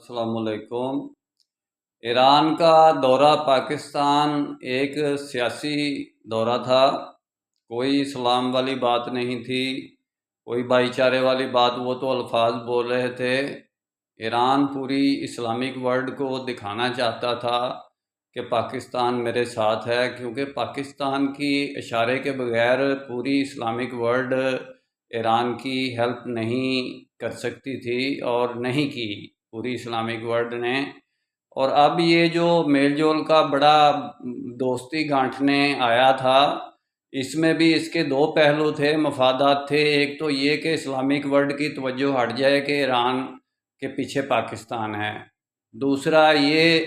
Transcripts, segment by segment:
السلام علیکم۔ ایران کا دورہ پاکستان ایک سیاسی دورہ تھا، کوئی اسلام والی بات نہیں تھی، کوئی بھائی چارے والی بات۔ وہ تو الفاظ بول رہے تھے۔ ایران پوری اسلامک ورلڈ کو دکھانا چاہتا تھا کہ پاکستان میرے ساتھ ہے، کیونکہ پاکستان کی اشارے کے بغیر پوری اسلامک ورلڈ ایران کی ہیلپ نہیں کر سکتی تھی اور نہیں کی پوری اسلامک ورلڈ نے۔ اور اب یہ جو میل جول کا بڑا دوستی گانٹھنے آیا تھا، اس میں بھی اس کے دو پہلو تھے، مفادات تھے۔ ایک تو یہ کہ اسلامک ورلڈ کی توجہ ہٹ جائے کہ ایران کے پیچھے پاکستان ہے، دوسرا یہ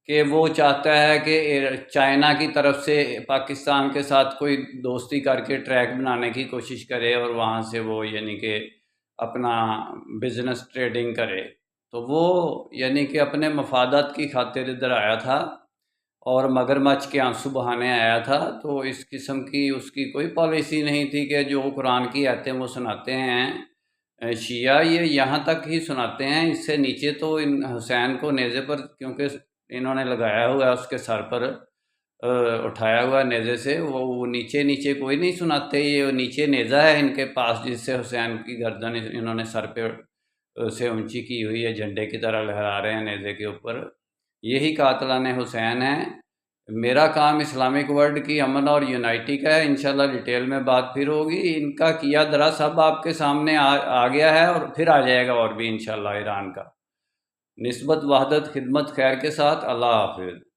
کہ وہ چاہتا ہے کہ چائنا کی طرف سے پاکستان کے ساتھ کوئی دوستی کر کے ٹریک بنانے کی کوشش کرے اور وہاں سے وہ یعنی کہ اپنا بزنس ٹریڈنگ کرے۔ تو وہ یعنی کہ اپنے مفادات کی خاطر ادھر آیا تھا اور مگرمچھ کے آنسو بہانے آیا تھا۔ تو اس قسم کی اس کی کوئی پالیسی نہیں تھی کہ جو قرآن کی آیتیں وہ سناتے ہیں شیعہ، یہ یہاں تک ہی سناتے ہیں، اس سے نیچے تو حسین کو نیزے پر، کیونکہ انہوں نے لگایا ہوا ہے اس کے سر پر، اٹھایا ہوا نیزے سے، وہ نیچے نیچے کوئی نہیں سناتے۔ یہ نیچے نیزہ ہے ان کے پاس جس سے حسین کی گردن انہوں نے سر پہ سے اونچی کی ہوئی ہے، جھنڈے کی طرح لہرا رہے ہیں نیزے کے اوپر۔ یہی قاتلان حسین ہیں۔ میرا کام اسلامک ورلڈ کی امن اور یونائٹی کا ہے، انشاءاللہ ڈیٹیل میں بات پھر ہوگی۔ ان کا کیا درا سب آپ کے سامنے آ گیا ہے اور پھر آ جائے گا اور بھی انشاءاللہ ایران کا۔ نسبت وحدت خدمت خیر کے ساتھ، اللہ حافظ۔